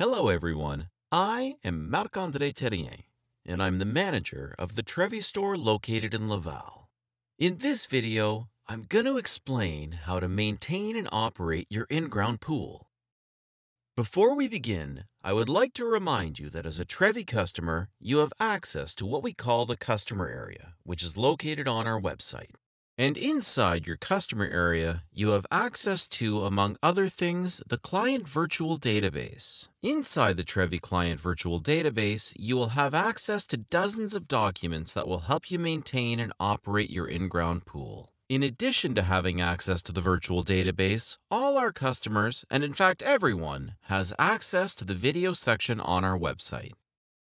Hello everyone, I am Marc-André Terrien, and I'm the manager of the Trevi store located in Laval. In this video, I'm going to explain how to maintain and operate your in-ground pool. Before we begin, I would like to remind you that as a Trevi customer, you have access to what we call the customer area, which is located on our website. And inside your customer area, you have access to, among other things, the Client Virtual Database. Inside the Trevi Client Virtual Database, you will have access to dozens of documents that will help you maintain and operate your in-ground pool. In addition to having access to the virtual database, all our customers, and in fact everyone, has access to the video section on our website.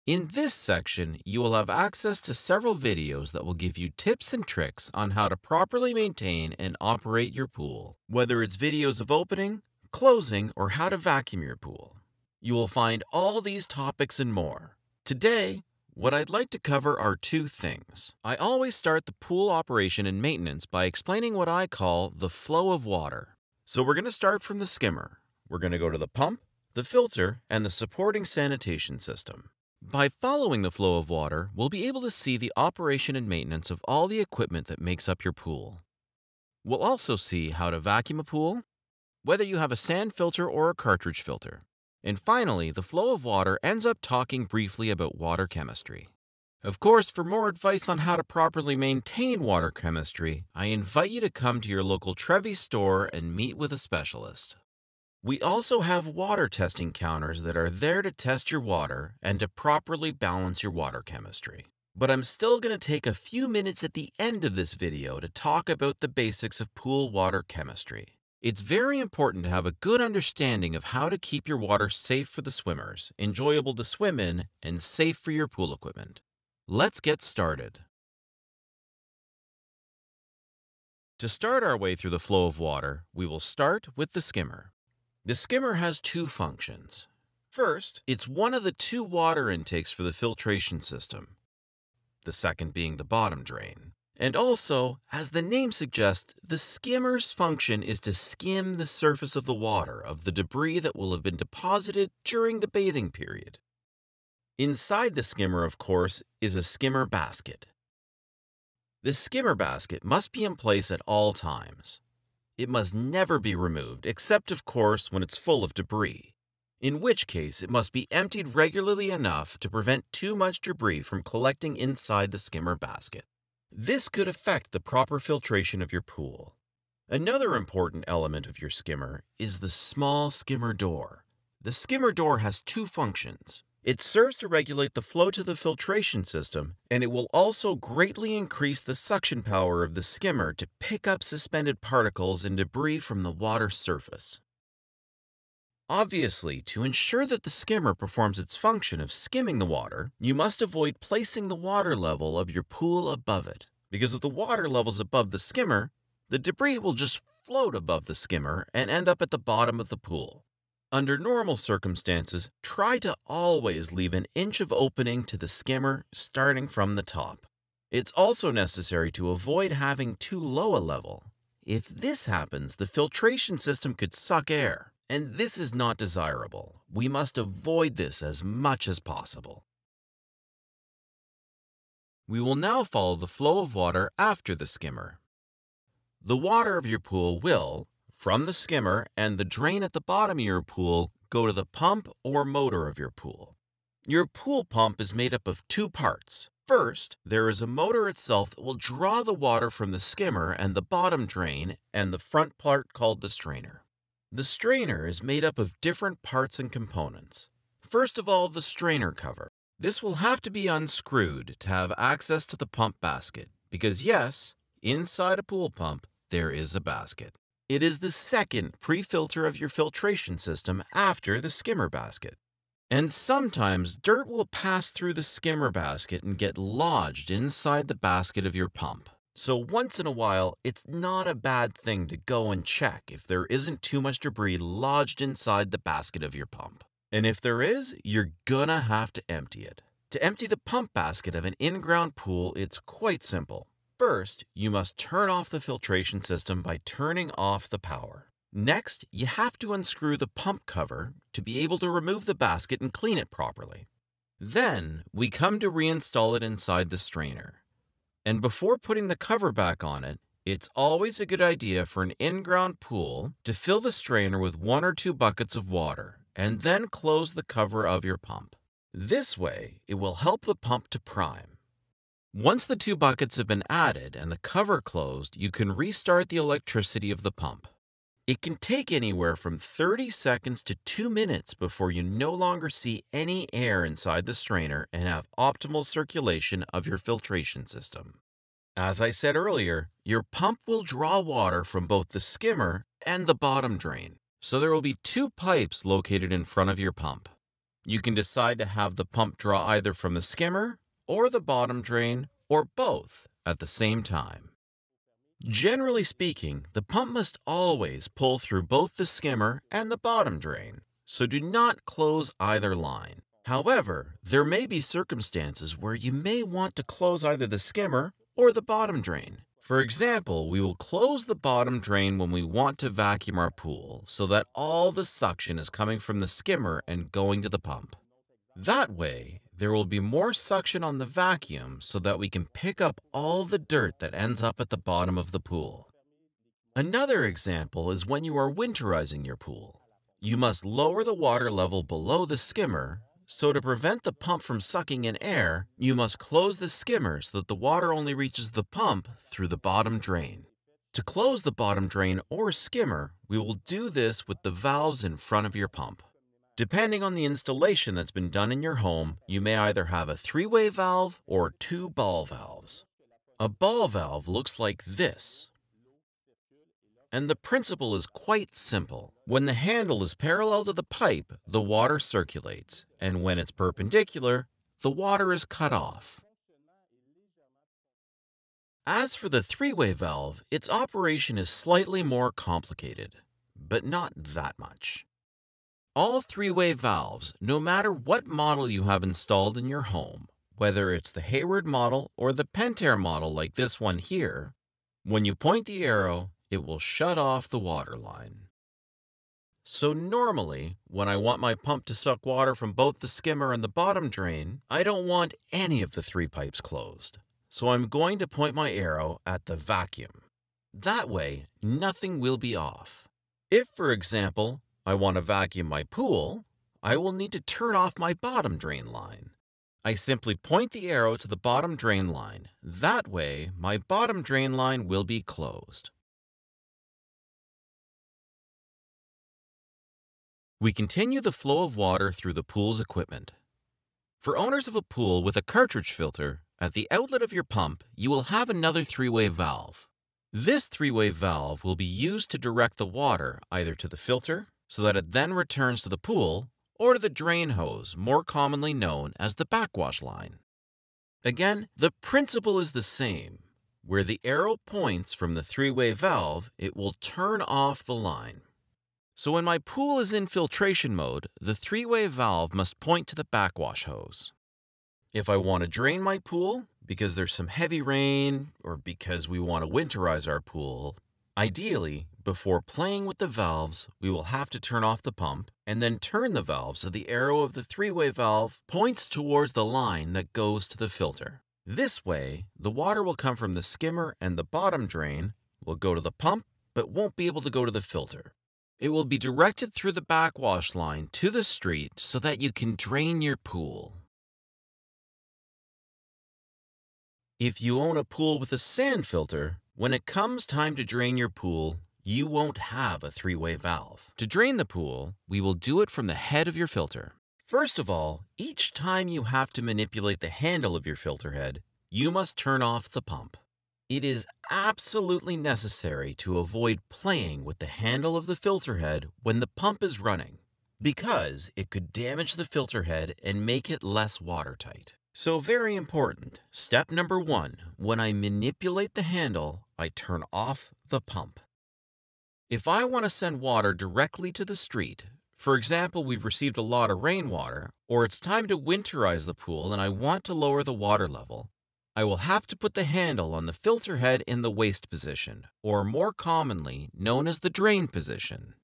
In this section, you will have access to several videos that will give you tips and tricks on how to properly maintain and operate your pool, whether it's videos of opening, closing, or how to vacuum your pool. You will find all these topics and more. Today, what I'd like to cover are two things. I always start the pool operation and maintenance by explaining what I call the flow of water. So we're going to start from the skimmer. We're going to go to the pump, the filter, and the supporting sanitation system. By following the flow of water, we'll be able to see the operation and maintenance of all the equipment that makes up your pool. We'll also see how to vacuum a pool, whether you have a sand filter or a cartridge filter. And finally, the flow of water ends up talking briefly about water chemistry. Of course, for more advice on how to properly maintain water chemistry, I invite you to come to your local Trevi store and meet with a specialist. We also have water testing counters that are there to test your water and to properly balance your water chemistry. But I'm still going to take a few minutes at the end of this video to talk about the basics of pool water chemistry. It's very important to have a good understanding of how to keep your water safe for the swimmers, enjoyable to swim in, and safe for your pool equipment. Let's get started. To start our way through the flow of water, we will start with the skimmer. The skimmer has two functions. First, it's one of the two water intakes for the filtration system, the second being the bottom drain. And also, as the name suggests, the skimmer's function is to skim the surface of the water of the debris that will have been deposited during the bathing period. Inside the skimmer, of course, is a skimmer basket. The skimmer basket must be in place at all times. It must never be removed, except of course when it's full of debris, in which case it must be emptied regularly enough to prevent too much debris from collecting inside the skimmer basket. This could affect the proper filtration of your pool. Another important element of your skimmer is the small skimmer door. The skimmer door has two functions. It serves to regulate the flow to the filtration system, and it will also greatly increase the suction power of the skimmer to pick up suspended particles and debris from the water surface. Obviously, to ensure that the skimmer performs its function of skimming the water, you must avoid placing the water level of your pool above it, because if the water level's above the skimmer, the debris will just float above the skimmer and end up at the bottom of the pool. Under normal circumstances, try to always leave an inch of opening to the skimmer starting from the top. It's also necessary to avoid having too low a level. If this happens, the filtration system could suck air, and this is not desirable. We must avoid this as much as possible. We will now follow the flow of water after the skimmer. The water of your pool will, from the skimmer and the drain at the bottom of your pool, go to the pump or motor of your pool. Your pool pump is made up of two parts. First, there is a motor itself that will draw the water from the skimmer and the bottom drain and the front part called the strainer. The strainer is made up of different parts and components. First of all, the strainer cover. This will have to be unscrewed to have access to the pump basket because yes, inside a pool pump, there is a basket. It is the second pre-filter of your filtration system after the skimmer basket. And sometimes dirt will pass through the skimmer basket and get lodged inside the basket of your pump. So once in a while, it's not a bad thing to go and check if there isn't too much debris lodged inside the basket of your pump. And if there is, you're gonna have to empty it. To empty the pump basket of an in-ground pool, it's quite simple. First, you must turn off the filtration system by turning off the power. Next, you have to unscrew the pump cover to be able to remove the basket and clean it properly. Then, we come to reinstall it inside the strainer. And before putting the cover back on it, it's always a good idea for an in-ground pool to fill the strainer with 1 or 2 buckets of water and then close the cover of your pump. This way, it will help the pump to prime. Once the 2 buckets have been added and the cover closed, you can restart the electricity of the pump. It can take anywhere from 30 seconds to 2 minutes before you no longer see any air inside the strainer and have optimal circulation of your filtration system. As I said earlier, your pump will draw water from both the skimmer and the bottom drain, so there will be 2 pipes located in front of your pump. You can decide to have the pump draw either from the skimmer or the bottom drain, or both at the same time. Generally speaking, the pump must always pull through both the skimmer and the bottom drain, so do not close either line. However, there may be circumstances where you may want to close either the skimmer or the bottom drain. For example, we will close the bottom drain when we want to vacuum our pool so that all the suction is coming from the skimmer and going to the pump. That way, there will be more suction on the vacuum so that we can pick up all the dirt that ends up at the bottom of the pool. Another example is when you are winterizing your pool. You must lower the water level below the skimmer, so to prevent the pump from sucking in air, you must close the skimmer so that the water only reaches the pump through the bottom drain. To close the bottom drain or skimmer, we will do this with the valves in front of your pump. Depending on the installation that's been done in your home, you may either have a 3-way valve or 2 ball valves. A ball valve looks like this. And the principle is quite simple. When the handle is parallel to the pipe, the water circulates, and when it's perpendicular, the water is cut off. As for the 3-way valve, its operation is slightly more complicated, but not that much. All 3-way valves, no matter what model you have installed in your home, whether it's the Hayward model or the Pentair model like this one here, when you point the arrow, it will shut off the water line. So normally, when I want my pump to suck water from both the skimmer and the bottom drain, I don't want any of the 3 pipes closed. So I'm going to point my arrow at the vacuum. That way, nothing will be off. If, for example, I want to vacuum my pool, I will need to turn off my bottom drain line. I simply point the arrow to the bottom drain line. That way, my bottom drain line will be closed. We continue the flow of water through the pool's equipment. For owners of a pool with a cartridge filter, at the outlet of your pump, you will have another 3-way valve. This 3-way valve will be used to direct the water either to the filter, so that it then returns to the pool, or to the drain hose, more commonly known as the backwash line. Again, the principle is the same. Where the arrow points from the 3-way valve, it will turn off the line. So when my pool is in filtration mode, the 3-way valve must point to the backwash hose. If I want to drain my pool, because there's some heavy rain, or because we want to winterize our pool, ideally, before playing with the valves, we will have to turn off the pump and then turn the valve so the arrow of the 3-way valve points towards the line that goes to the filter. This way, the water will come from the skimmer and the bottom drain, will go to the pump, but won't be able to go to the filter. It will be directed through the backwash line to the street so that you can drain your pool. If you own a pool with a sand filter, when it comes time to drain your pool, you won't have a 3-way valve. To drain the pool, we will do it from the head of your filter. First of all, each time you have to manipulate the handle of your filter head, you must turn off the pump. It is absolutely necessary to avoid playing with the handle of the filter head when the pump is running, because it could damage the filter head and make it less watertight. So very important, step number 1, when I manipulate the handle, I turn off the pump. If I want to send water directly to the street, for example, we've received a lot of rainwater, or it's time to winterize the pool and I want to lower the water level, I will have to put the handle on the filter head in the waste position, or more commonly known as the drain position.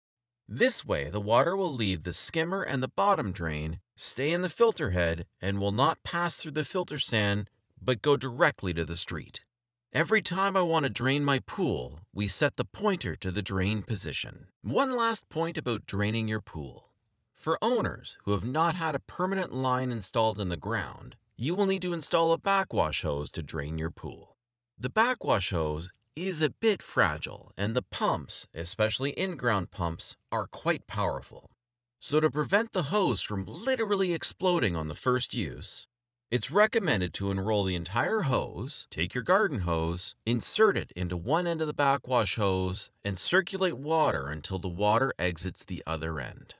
This way, the water will leave the skimmer and the bottom drain, stay in the filter head, and will not pass through the filter sand, but go directly to the street. Every time I want to drain my pool, we set the pointer to the drain position. One last point about draining your pool. For owners who have not had a permanent line installed in the ground, you will need to install a backwash hose to drain your pool. The backwash hose is a bit fragile, and the pumps, especially in-ground pumps, are quite powerful. So to prevent the hose from literally exploding on the first use, it's recommended to unroll the entire hose, take your garden hose, insert it into one end of the backwash hose, and circulate water until the water exits the other end.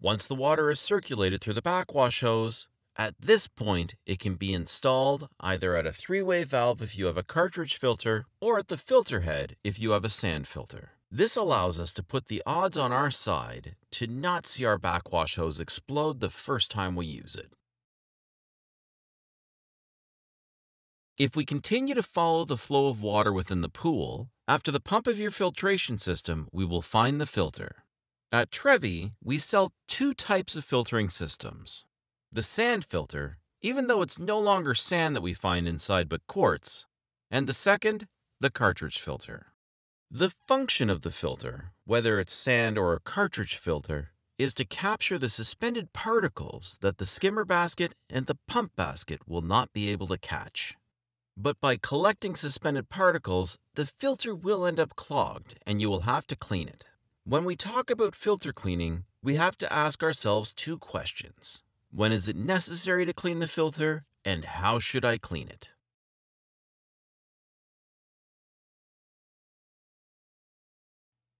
Once the water is circulated through the backwash hose, at this point, it can be installed either at a three-way valve if you have a cartridge filter or at the filter head if you have a sand filter. This allows us to put the odds on our side to not see our backwash hose explode the first time we use it. If we continue to follow the flow of water within the pool, after the pump of your filtration system, we will find the filter. At Trevi, we sell two types of filtering systems. The sand filter, even though it's no longer sand that we find inside but quartz, and the second, the cartridge filter. The function of the filter, whether it's sand or a cartridge filter, is to capture the suspended particles that the skimmer basket and the pump basket will not be able to catch. But by collecting suspended particles, the filter will end up clogged and you will have to clean it. When we talk about filter cleaning, we have to ask ourselves two questions. When is it necessary to clean the filter, and how should I clean it?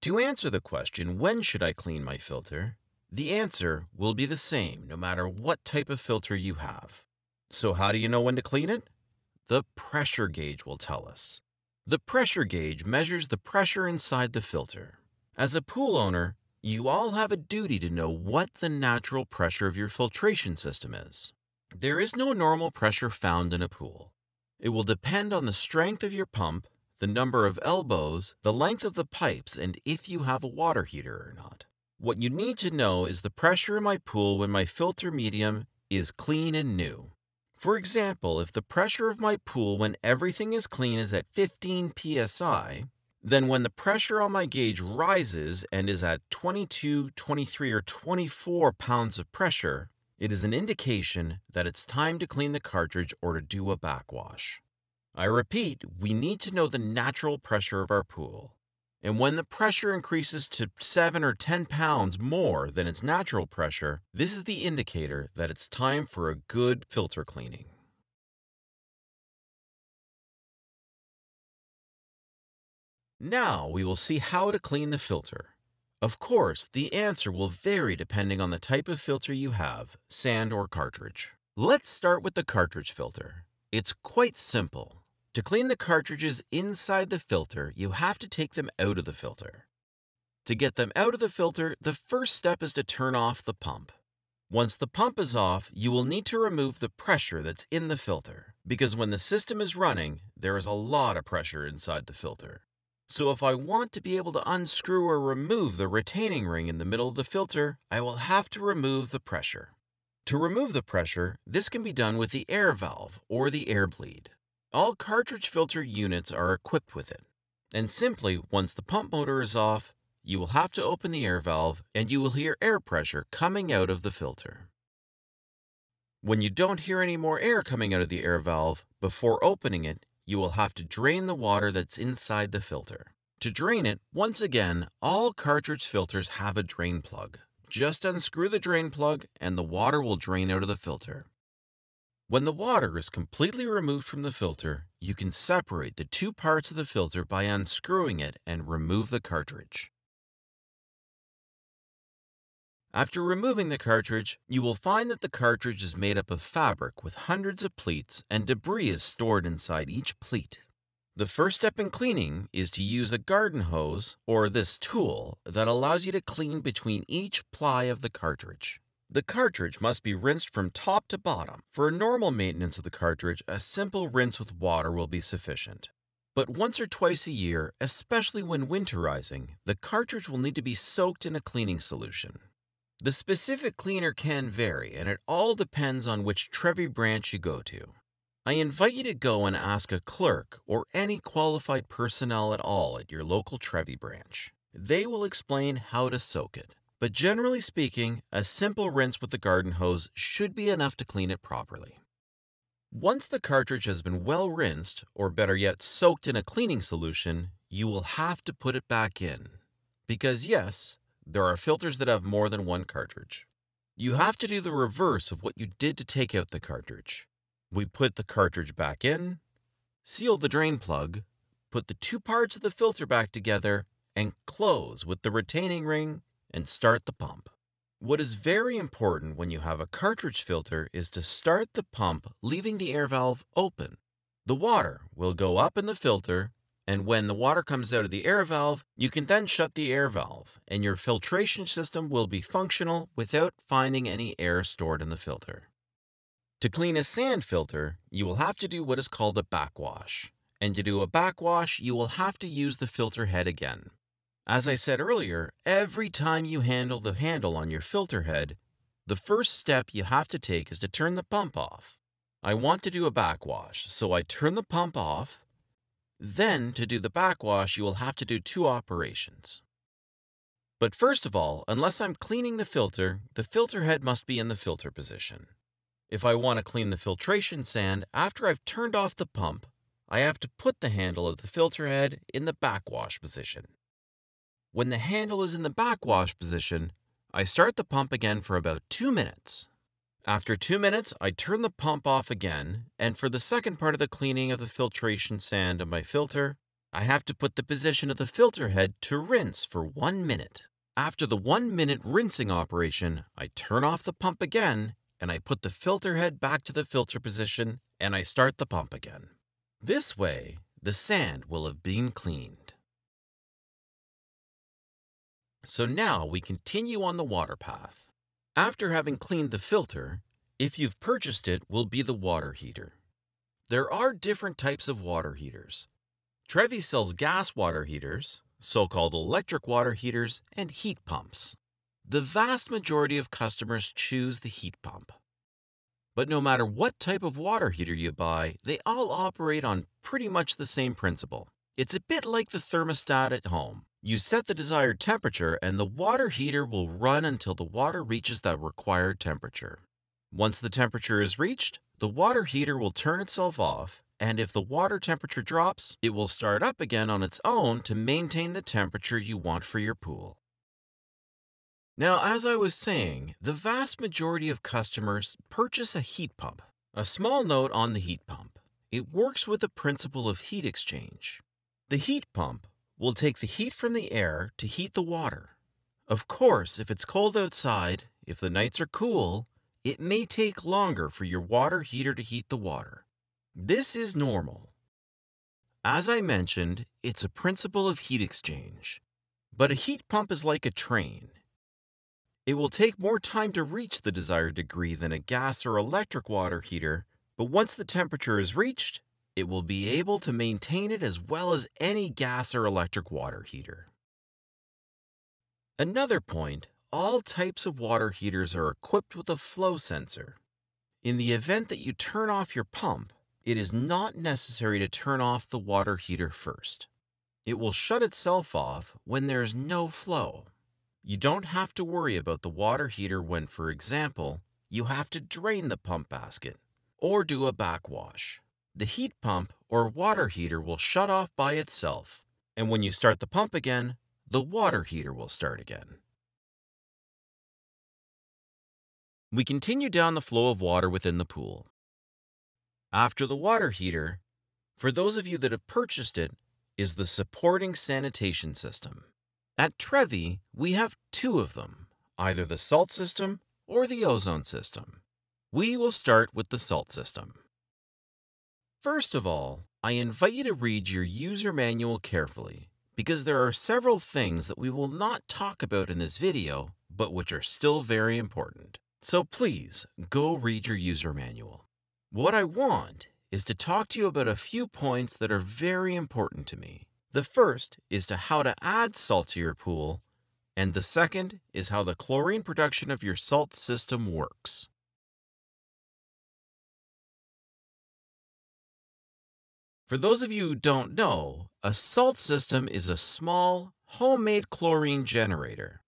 To answer the question, when should I clean my filter, the answer will be the same no matter what type of filter you have. So how do you know when to clean it? The pressure gauge will tell us. The pressure gauge measures the pressure inside the filter. As a pool owner, you all have a duty to know what the natural pressure of your filtration system is. There is no normal pressure found in a pool. It will depend on the strength of your pump, the number of elbows, the length of the pipes, and if you have a water heater or not. What you need to know is the pressure in my pool when my filter medium is clean and new. For example, if the pressure of my pool when everything is clean is at 15 psi, then when the pressure on my gauge rises and is at 22, 23, or 24 pounds of pressure, it is an indication that it's time to clean the cartridge or to do a backwash. I repeat, we need to know the natural pressure of our pool. And when the pressure increases to 7 or 10 pounds more than its natural pressure, this is the indicator that it's time for a good filter cleaning. Now we will see how to clean the filter. Of course, the answer will vary depending on the type of filter you have, sand or cartridge. Let's start with the cartridge filter. It's quite simple. To clean the cartridges inside the filter, you have to take them out of the filter. To get them out of the filter, the first step is to turn off the pump. Once the pump is off, you will need to remove the pressure that's in the filter, because when the system is running, there is a lot of pressure inside the filter. So if I want to be able to unscrew or remove the retaining ring in the middle of the filter, I will have to remove the pressure. To remove the pressure, this can be done with the air valve or the air bleed. All cartridge filter units are equipped with it. And simply, once the pump motor is off, you will have to open the air valve and you will hear air pressure coming out of the filter. When you don't hear any more air coming out of the air valve, before opening it, you will have to drain the water that's inside the filter. To drain it, once again, all cartridge filters have a drain plug. Just unscrew the drain plug and the water will drain out of the filter. When the water is completely removed from the filter, you can separate the two parts of the filter by unscrewing it and remove the cartridge. After removing the cartridge, you will find that the cartridge is made up of fabric with hundreds of pleats and debris is stored inside each pleat. The first step in cleaning is to use a garden hose or this tool that allows you to clean between each ply of the cartridge. The cartridge must be rinsed from top to bottom. For a normal maintenance of the cartridge, a simple rinse with water will be sufficient. But once or twice a year, especially when winterizing, the cartridge will need to be soaked in a cleaning solution. The specific cleaner can vary, and it all depends on which Trevi branch you go to. I invite you to go and ask a clerk or any qualified personnel at all at your local Trevi branch. They will explain how to soak it. But generally speaking, a simple rinse with the garden hose should be enough to clean it properly. Once the cartridge has been well rinsed, or better yet soaked in a cleaning solution, you will have to put it back in. Because yes, there are filters that have more than one cartridge. You have to do the reverse of what you did to take out the cartridge. We put the cartridge back in, seal the drain plug, put the two parts of the filter back together, and close with the retaining ring and start the pump. What is very important when you have a cartridge filter is to start the pump leaving the air valve open. The water will go up in the filter, and when the water comes out of the air valve, you can then shut the air valve, and your filtration system will be functional without finding any air stored in the filter. To clean a sand filter, you will have to do what is called a backwash. And to do a backwash, you will have to use the filter head again. As I said earlier, every time you handle the handle on your filter head, the first step you have to take is to turn the pump off. I want to do a backwash, so I turn the pump off. Then, to do the backwash, you will have to do two operations. But first of all, unless I'm cleaning the filter head must be in the filter position. If I want to clean the filtration sand after I've turned off the pump, I have to put the handle of the filter head in the backwash position. When the handle is in the backwash position, I start the pump again for about 2 minutes. After 2 minutes, I turn the pump off again, and for the second part of the cleaning of the filtration sand of my filter, I have to put the position of the filter head to rinse for 1 minute. After the 1 minute rinsing operation, I turn off the pump again, and I put the filter head back to the filter position, and I start the pump again. This way, the sand will have been cleaned. So now we continue on the water path. After having cleaned the filter, if you've purchased it, will be the water heater. There are different types of water heaters. Trevi sells gas water heaters, so-called electric water heaters, and heat pumps. The vast majority of customers choose the heat pump. But no matter what type of water heater you buy, they all operate on pretty much the same principle. It's a bit like the thermostat at home. You set the desired temperature and the water heater will run until the water reaches that required temperature. Once the temperature is reached, the water heater will turn itself off, and if the water temperature drops, it will start up again on its own to maintain the temperature you want for your pool. Now, as I was saying, the vast majority of customers purchase a heat pump. A small note on the heat pump. It works with the principle of heat exchange. The heat pump will take the heat from the air to heat the water. Of course, if it's cold outside, if the nights are cool, it may take longer for your water heater to heat the water. This is normal. As I mentioned, it's a principle of heat exchange. But a heat pump is like a train. It will take more time to reach the desired degree than a gas or electric water heater, but once the temperature is reached, it will be able to maintain it as well as any gas or electric water heater. Another point, all types of water heaters are equipped with a flow sensor. In the event that you turn off your pump, it is not necessary to turn off the water heater first. It will shut itself off when there is no flow. You don't have to worry about the water heater when, for example, you have to drain the pump basket or do a backwash. The heat pump or water heater will shut off by itself, and when you start the pump again, the water heater will start again. We continue down the flow of water within the pool. After the water heater, for those of you that have purchased it, is the supporting sanitation system. At Trevi, we have two of them, either the salt system or the ozone system. We will start with the salt system. First of all, I invite you to read your user manual carefully, because there are several things that we will not talk about in this video, but which are still very important. So please go read your user manual. What I want is to talk to you about a few points that are very important to me. The first is to how to add salt to your pool, and the second is how the chlorine production of your salt system works. For those of you who don't know, a salt system is a small, homemade chlorine generator.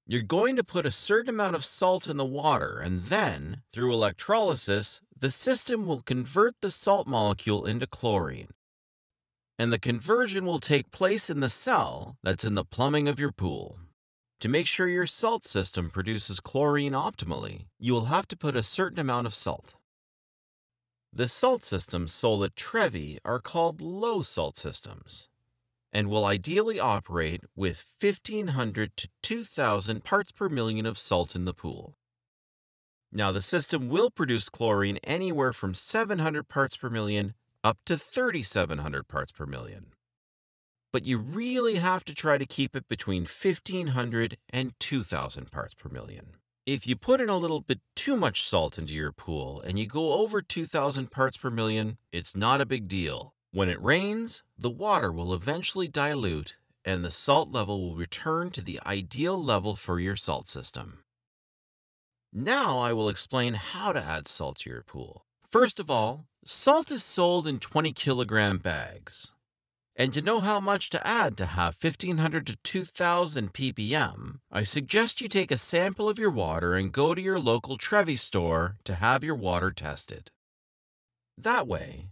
You're going to put a certain amount of salt in the water, and then, through electrolysis, the system will convert the salt molecule into chlorine. And the conversion will take place in the cell that's in the plumbing of your pool. To make sure your salt system produces chlorine optimally, you will have to put a certain amount of salt. The salt systems sold at Trevi are called low salt systems, and will ideally operate with 1,500 to 2,000 parts per million of salt in the pool. Now, the system will produce chlorine anywhere from 700 parts per million up to 3,700 parts per million. But you really have to try to keep it between 1,500 and 2,000 parts per million. If you put in a little bit too much salt into your pool and you go over 2,000 parts per million, it's not a big deal. When it rains, the water will eventually dilute and the salt level will return to the ideal level for your salt system. Now I will explain how to add salt to your pool. First of all, salt is sold in 20-kilogram bags. And to know how much to add to have 1,500 to 2,000 ppm, I suggest you take a sample of your water and go to your local Trevi store to have your water tested. That way,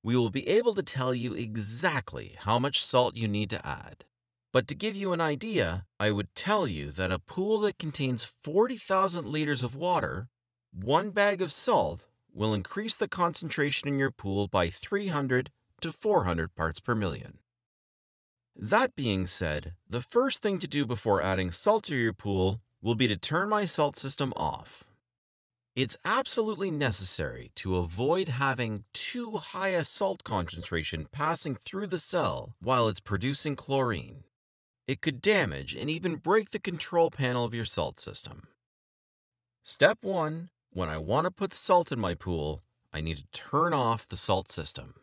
we will be able to tell you exactly how much salt you need to add. But to give you an idea, I would tell you that a pool that contains 40,000 liters of water, 1 bag of salt will increase the concentration in your pool by 300 to 400 parts per million. That being said, the first thing to do before adding salt to your pool will be to turn my salt system off. It's absolutely necessary to avoid having too high a salt concentration passing through the cell while it's producing chlorine. It could damage and even break the control panel of your salt system. Step 1. When I want to put salt in my pool, I need to turn off the salt system.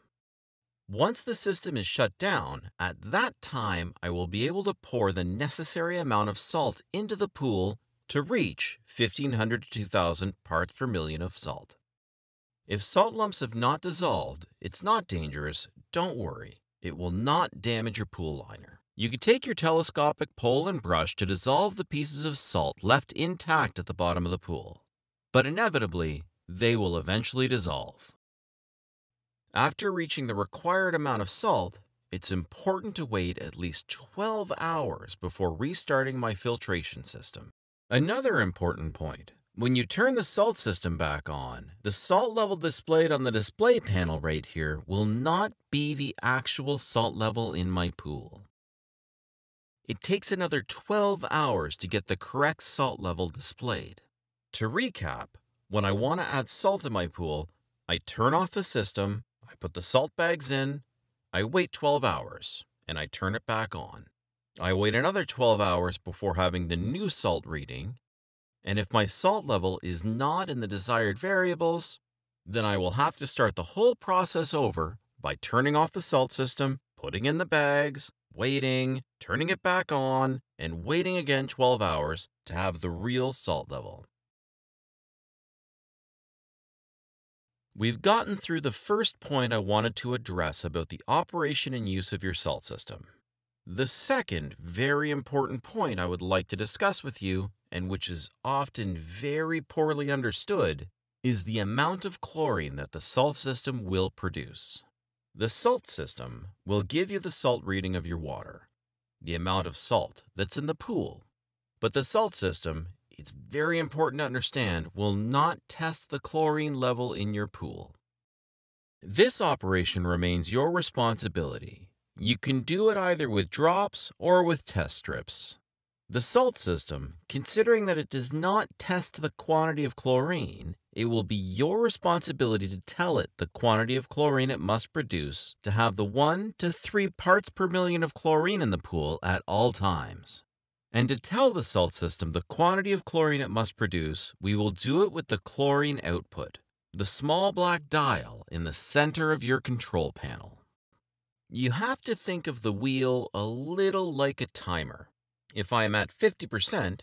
Once the system is shut down, at that time I will be able to pour the necessary amount of salt into the pool to reach 1,500 to 2,000 parts per million of salt. If salt lumps have not dissolved, it's not dangerous, don't worry. It will not damage your pool liner. You can take your telescopic pole and brush to dissolve the pieces of salt left intact at the bottom of the pool. But inevitably, they will eventually dissolve. After reaching the required amount of salt, it's important to wait at least 12 hours before restarting my filtration system. Another important point, when you turn the salt system back on, the salt level displayed on the display panel right here will not be the actual salt level in my pool. It takes another 12 hours to get the correct salt level displayed. To recap, when I want to add salt in my pool, I turn off the system, I put the salt bags in, I wait 12 hours, and I turn it back on. I wait another 12 hours before having the new salt reading, and if my salt level is not in the desired variables, then I will have to start the whole process over by turning off the salt system, putting in the bags, waiting, turning it back on, and waiting again 12 hours to have the real salt level. We've gotten through the first point I wanted to address about the operation and use of your salt system. The second very important point I would like to discuss with you, and which is often very poorly understood, is the amount of chlorine that the salt system will produce. The salt system will give you the salt reading of your water, the amount of salt that's in the pool. But the salt system, it's very important to understand, will not test the chlorine level in your pool. This operation remains your responsibility. You can do it either with drops or with test strips. The salt system, considering that it does not test the quantity of chlorine, it will be your responsibility to tell it the quantity of chlorine it must produce to have the 1 to 3 parts per million of chlorine in the pool at all times. And to tell the salt system the quantity of chlorine it must produce, we will do it with the chlorine output, the small black dial in the center of your control panel. You have to think of the wheel a little like a timer. If I am at 50%,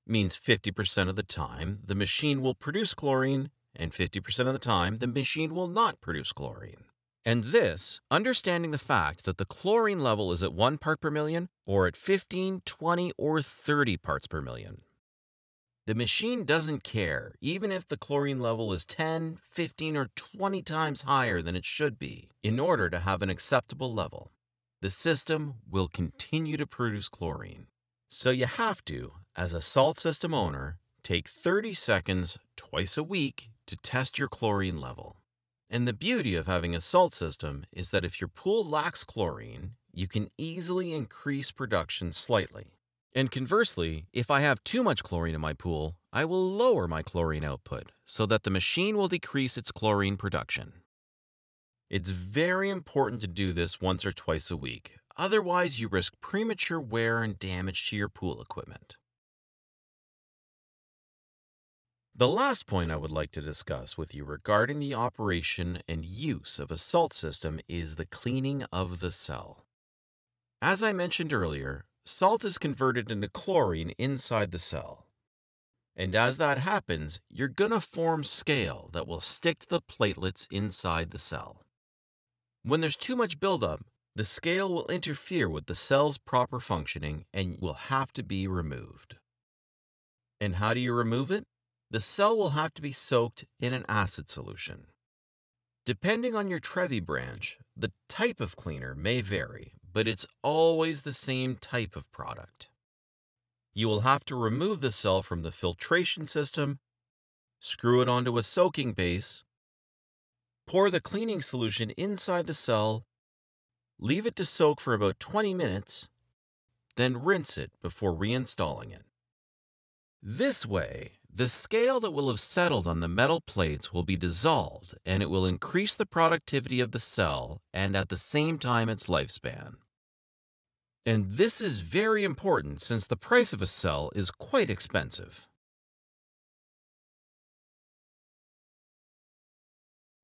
means 50% of the time the machine will produce chlorine, and 50% of the time the machine will not produce chlorine. And this, understanding the fact that the chlorine level is at 1 part per million, or at 15, 20, or 30 parts per million. The machine doesn't care, even if the chlorine level is 10, 15, or 20 times higher than it should be, in order to have an acceptable level. The system will continue to produce chlorine. So you have to, as a salt system owner, take 30 seconds twice a week to test your chlorine level. And the beauty of having a salt system is that if your pool lacks chlorine, you can easily increase production slightly. And conversely, if I have too much chlorine in my pool, I will lower my chlorine output so that the machine will decrease its chlorine production. It's very important to do this once or twice a week, otherwise you risk premature wear and damage to your pool equipment. The last point I would like to discuss with you regarding the operation and use of a salt system is the cleaning of the cell. As I mentioned earlier, salt is converted into chlorine inside the cell. And as that happens, you're going to form scale that will stick to the platelets inside the cell. When there's too much buildup, the scale will interfere with the cell's proper functioning and will have to be removed. And how do you remove it? The cell will have to be soaked in an acid solution. Depending on your Trevi branch, the type of cleaner may vary, but it's always the same type of product. You will have to remove the cell from the filtration system, screw it onto a soaking base, pour the cleaning solution inside the cell, leave it to soak for about 20 minutes, then rinse it before reinstalling it. This way, the scale that will have settled on the metal plates will be dissolved, and it will increase the productivity of the cell and at the same time its lifespan. And this is very important since the price of a cell is quite expensive.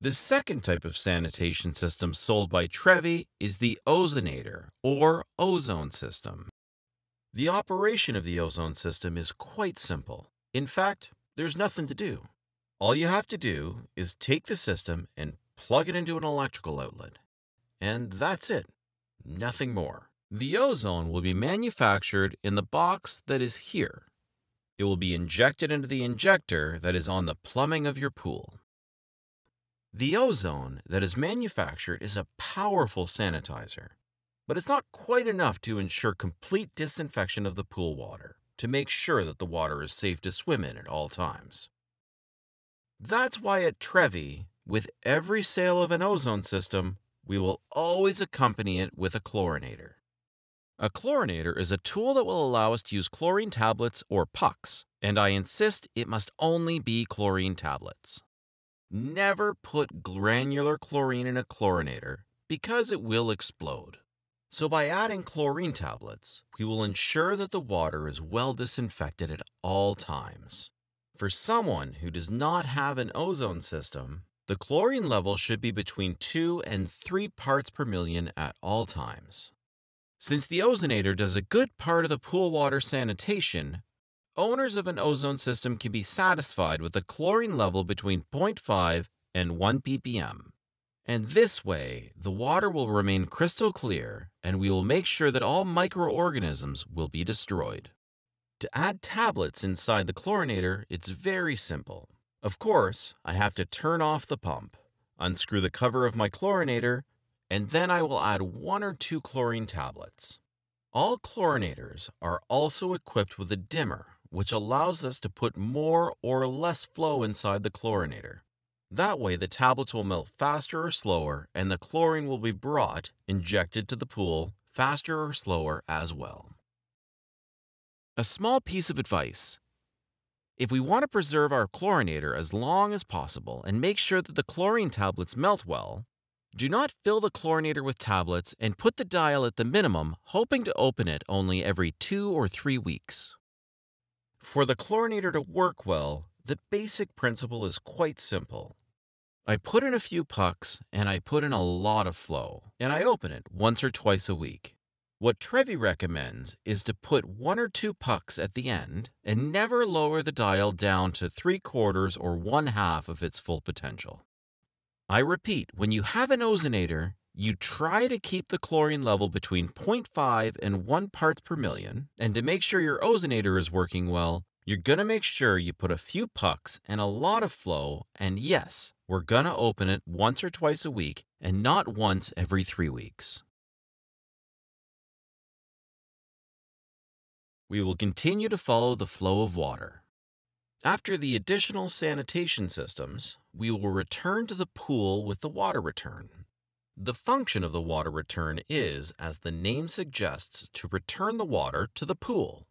The second type of sanitation system sold by Trevi is the ozonator or ozone system. The operation of the ozone system is quite simple. In fact, there's nothing to do. All you have to do is take the system and plug it into an electrical outlet. And that's it. Nothing more. The ozone will be manufactured in the box that is here. It will be injected into the injector that is on the plumbing of your pool. The ozone that is manufactured is a powerful sanitizer, but it's not quite enough to ensure complete disinfection of the pool water, to make sure that the water is safe to swim in at all times. That's why at Trevi, with every sale of an ozone system, we will always accompany it with a chlorinator. A chlorinator is a tool that will allow us to use chlorine tablets or pucks, and I insist it must only be chlorine tablets. Never put granular chlorine in a chlorinator because it will explode. So by adding chlorine tablets, we will ensure that the water is well disinfected at all times. For someone who does not have an ozone system, the chlorine level should be between 2 and 3 parts per million at all times. Since the ozonator does a good part of the pool water sanitation, owners of an ozone system can be satisfied with a chlorine level between 0.5 and 1 ppm. And this way, the water will remain crystal clear, and we will make sure that all microorganisms will be destroyed. To add tablets inside the chlorinator, it's very simple. Of course, I have to turn off the pump, unscrew the cover of my chlorinator, and then I will add 1 or 2 chlorine tablets. All chlorinators are also equipped with a dimmer, which allows us to put more or less flow inside the chlorinator. That way, the tablets will melt faster or slower, and the chlorine will be brought, injected to the pool, faster or slower as well. A small piece of advice. If we want to preserve our chlorinator as long as possible and make sure that the chlorine tablets melt well, Do not fill the chlorinator with tablets and put the dial at the minimum, hoping to open it only every 2 or 3 weeks. For the chlorinator to work well, the basic principle is quite simple. I put in a few pucks and I put in a lot of flow, and I open it once or twice a week. What Trevi recommends is to put 1 or 2 pucks at the end and never lower the dial down to 3/4 or 1/2 of its full potential. I repeat, when you have an ozonator, you try to keep the chlorine level between 0.5 and 1 parts per million, and to make sure your ozonator is working well, you're going to make sure you put a few pucks and a lot of flow, and yes, we're going to open it once or twice a week and not once every 3 weeks. We will continue to follow the flow of water. After the additional sanitation systems, we will return to the pool with the water return. The function of the water return is, as the name suggests, to return the water to the pool,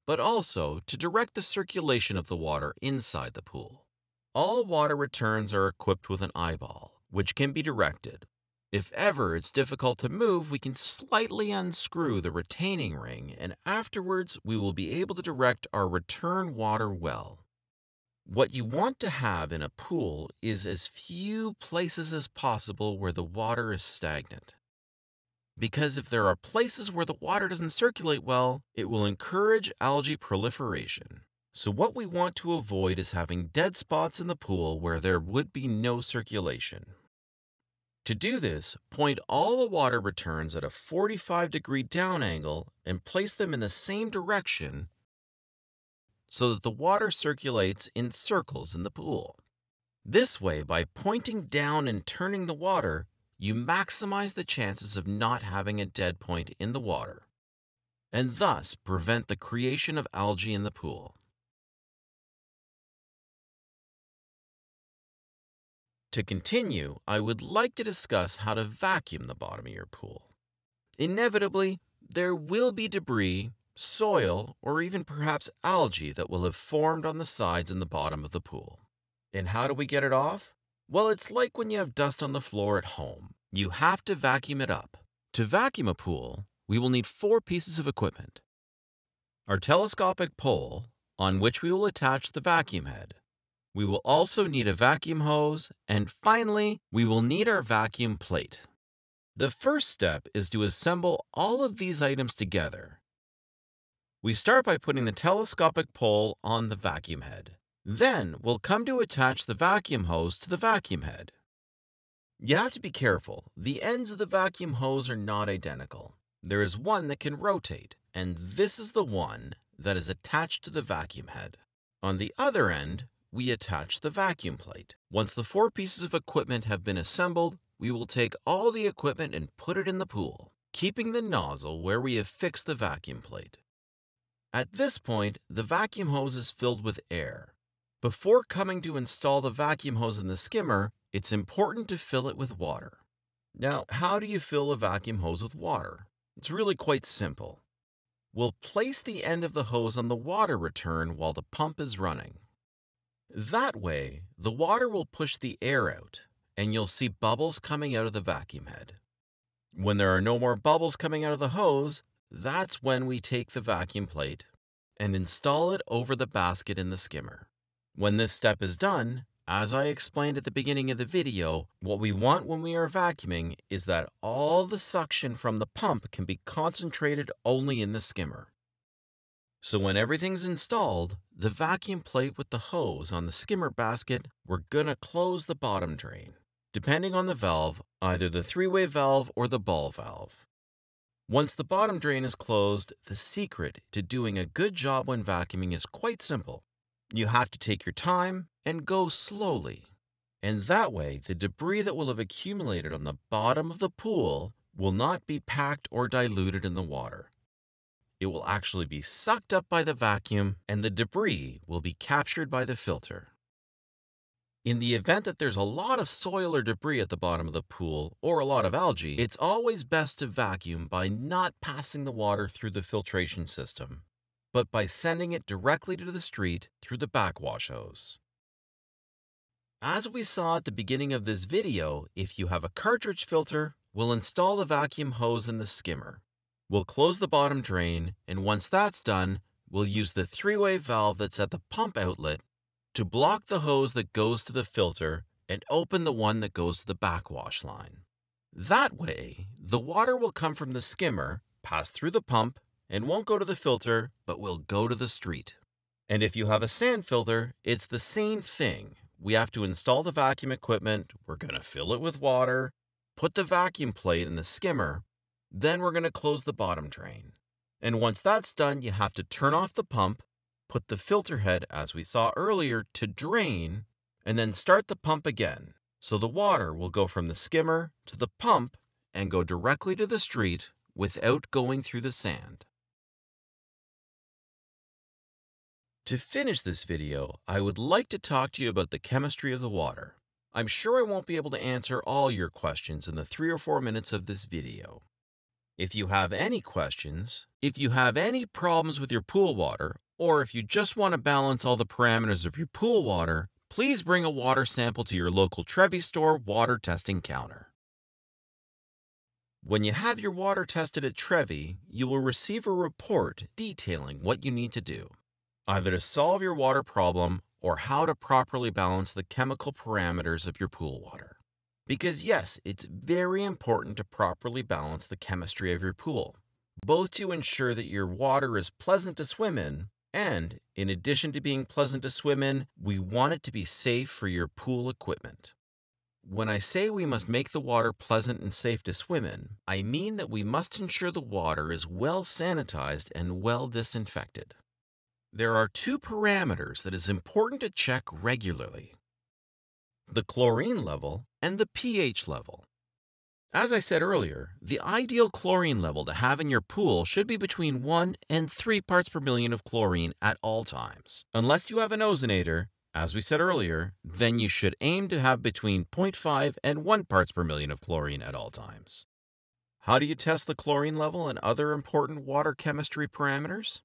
but also to direct the circulation of the water inside the pool. All water returns are equipped with an eyeball, which can be directed. If ever it's difficult to move, we can slightly unscrew the retaining ring, and afterwards we will be able to direct our return water well. What you want to have in a pool is as few places as possible where the water is stagnant. Because if there are places where the water doesn't circulate well, it will encourage algae proliferation. So what we want to avoid is having dead spots in the pool where there would be no circulation. To do this, point all the water returns at a 45-degree down angle and place them in the same direction so that the water circulates in circles in the pool. This way, by pointing down and turning the water, you maximize the chances of not having a dead point in the water, and thus prevent the creation of algae in the pool. To continue, I would like to discuss how to vacuum the bottom of your pool. Inevitably, there will be debris, soil, or even perhaps algae that will have formed on the sides and the bottom of the pool. And how do we get it off? Well, it's like when you have dust on the floor at home. You have to vacuum it up. To vacuum a pool, we will need 4 pieces of equipment. Our telescopic pole, on which we will attach the vacuum head. We will also need a vacuum hose, and finally, we will need our vacuum plate. The first step is to assemble all of these items together. We start by putting the telescopic pole on the vacuum head. Then we'll come to attach the vacuum hose to the vacuum head. You have to be careful. The ends of the vacuum hose are not identical. There is one that can rotate, and this is the one that is attached to the vacuum head. On the other end, we attach the vacuum plate. Once the 4 pieces of equipment have been assembled, we will take all the equipment and put it in the pool, keeping the nozzle where we have fixed the vacuum plate. At this point, the vacuum hose is filled with air. Before coming to install the vacuum hose in the skimmer, it's important to fill it with water. Now, how do you fill a vacuum hose with water? It's really quite simple. We'll place the end of the hose on the water return while the pump is running. That way, the water will push the air out, and you'll see bubbles coming out of the vacuum head. When there are no more bubbles coming out of the hose, that's when we take the vacuum plate and install it over the basket in the skimmer. When this step is done, as I explained at the beginning of the video, what we want when we are vacuuming is that all the suction from the pump can be concentrated only in the skimmer. So when everything's installed, the vacuum plate with the hose on the skimmer basket, we're gonna close the bottom drain, depending on the valve, either the 3-way valve or the ball valve. Once the bottom drain is closed, the secret to doing a good job when vacuuming is quite simple. You have to take your time and go slowly. And that way, the debris that will have accumulated on the bottom of the pool will not be packed or diluted in the water. It will actually be sucked up by the vacuum, and the debris will be captured by the filter. In the event that there's a lot of soil or debris at the bottom of the pool, or a lot of algae, it's always best to vacuum by not passing the water through the filtration system, but by sending it directly to the street through the backwash hose. As we saw at the beginning of this video, if you have a cartridge filter, we'll install the vacuum hose in the skimmer. We'll close the bottom drain, and once that's done, we'll use the three-way valve that's at the pump outlet to block the hose that goes to the filter and open the one that goes to the backwash line. That way, the water will come from the skimmer, pass through the pump, and won't go to the filter, but will go to the street. And if you have a sand filter, it's the same thing. We have to install the vacuum equipment, we're going to fill it with water, put the vacuum plate in the skimmer, then we're going to close the bottom drain. And once that's done, you have to turn off the pump, put the filter head, as we saw earlier, to drain, and then start the pump again. So the water will go from the skimmer to the pump and go directly to the street without going through the sand. To finish this video, I would like to talk to you about the chemistry of the water. I'm sure I won't be able to answer all your questions in the 3 or 4 minutes of this video. If you have any questions, if you have any problems with your pool water, or if you just want to balance all the parameters of your pool water, please bring a water sample to your local Trevi store water testing counter. When you have your water tested at Trevi, you will receive a report detailing what you need to do, either to solve your water problem or how to properly balance the chemical parameters of your pool water. Because yes, it's very important to properly balance the chemistry of your pool, both to ensure that your water is pleasant to swim in, and in addition to being pleasant to swim in, we want it to be safe for your pool equipment. When I say we must make the water pleasant and safe to swim in, I mean that we must ensure the water is well sanitized and well disinfected. There are 2 parameters that is important to check regularly: the chlorine level and the pH level. As I said earlier, the ideal chlorine level to have in your pool should be between 1 and 3 parts per million of chlorine at all times. Unless you have an ozonator, as we said earlier, then you should aim to have between 0.5 and 1 parts per million of chlorine at all times. How do you test the chlorine level and other important water chemistry parameters?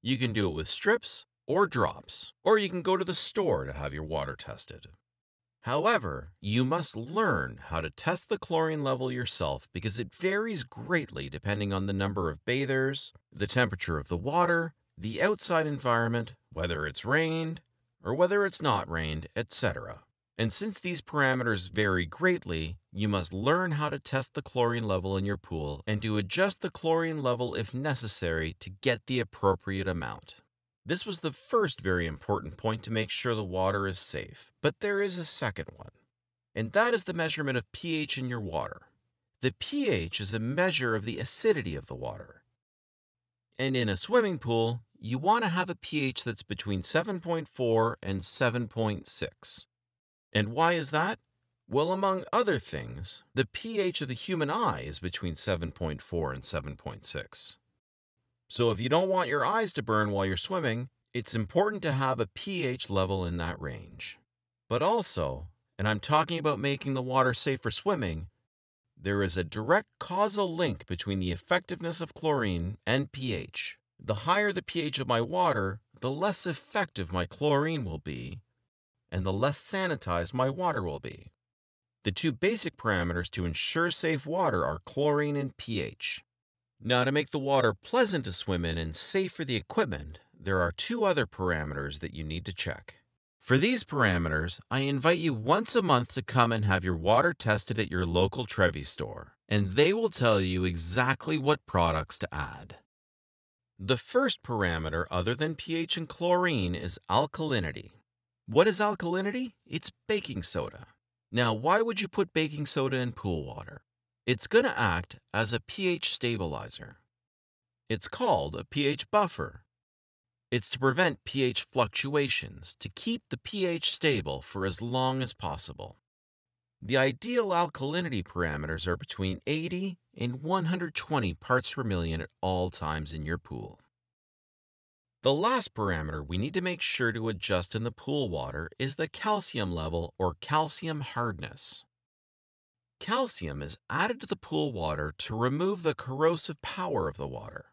You can do it with strips or drops, or you can go to the store to have your water tested. However, you must learn how to test the chlorine level yourself because it varies greatly depending on the number of bathers, the temperature of the water, the outside environment, whether it's rained or whether it's not rained, etc. And since these parameters vary greatly, you must learn how to test the chlorine level in your pool and to adjust the chlorine level if necessary to get the appropriate amount. This was the first very important point to make sure the water is safe, but there is a second one, and that is the measurement of pH in your water. The pH is a measure of the acidity of the water. And in a swimming pool, you want to have a pH that's between 7.4 and 7.6. And why is that? Well, among other things, the pH of the human eye is between 7.4 and 7.6. So if you don't want your eyes to burn while you're swimming, it's important to have a pH level in that range. But also, and I'm talking about making the water safe for swimming, there is a direct causal link between the effectiveness of chlorine and pH. The higher the pH of my water, the less effective my chlorine will be, and the less sanitized my water will be. The 2 basic parameters to ensure safe water are chlorine and pH. Now, to make the water pleasant to swim in and safe for the equipment, there are 2 other parameters that you need to check. For these parameters, I invite you once a month to come and have your water tested at your local Trevi store, and they will tell you exactly what products to add. The first parameter other than pH and chlorine is alkalinity. What is alkalinity? It's baking soda. Now, why would you put baking soda in pool water? It's going to act as a pH stabilizer. It's called a pH buffer. It's to prevent pH fluctuations, to keep the pH stable for as long as possible. The ideal alkalinity parameters are between 80 and 120 parts per million at all times in your pool. The last parameter we need to make sure to adjust in the pool water is the calcium level or calcium hardness. Calcium is added to the pool water to remove the corrosive power of the water.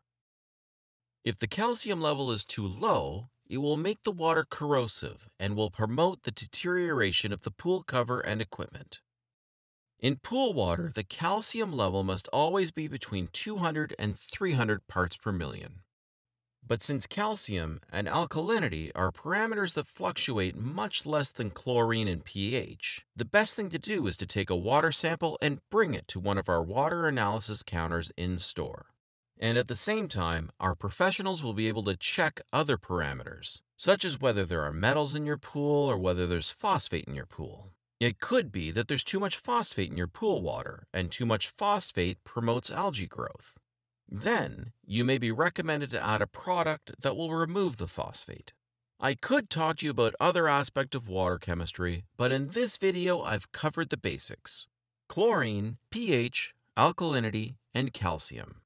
If the calcium level is too low, it will make the water corrosive and will promote the deterioration of the pool cover and equipment. In pool water, the calcium level must always be between 200 and 300 parts per million. But since calcium and alkalinity are parameters that fluctuate much less than chlorine and pH, the best thing to do is to take a water sample and bring it to one of our water analysis counters in store. And at the same time, our professionals will be able to check other parameters, such as whether there are metals in your pool or whether there's phosphate in your pool. It could be that there's too much phosphate in your pool water, and too much phosphate promotes algae growth. Then, you may be recommended to add a product that will remove the phosphate. I could talk to you about other aspects of water chemistry, but in this video I've covered the basics: chlorine, pH, alkalinity, and calcium.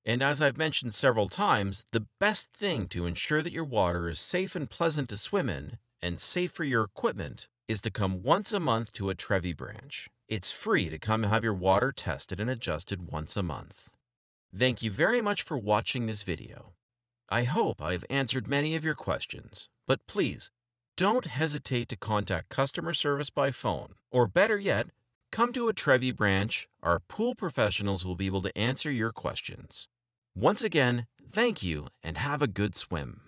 And as I've mentioned several times, the best thing to ensure that your water is safe and pleasant to swim in, and safe for your equipment, is to come once a month to a Trevi branch. It's free to come have your water tested and adjusted once a month. Thank you very much for watching this video. I hope I've answered many of your questions, but please don't hesitate to contact customer service by phone, or better yet, come to a Trevi branch. Our pool professionals will be able to answer your questions. Once again, thank you and have a good swim.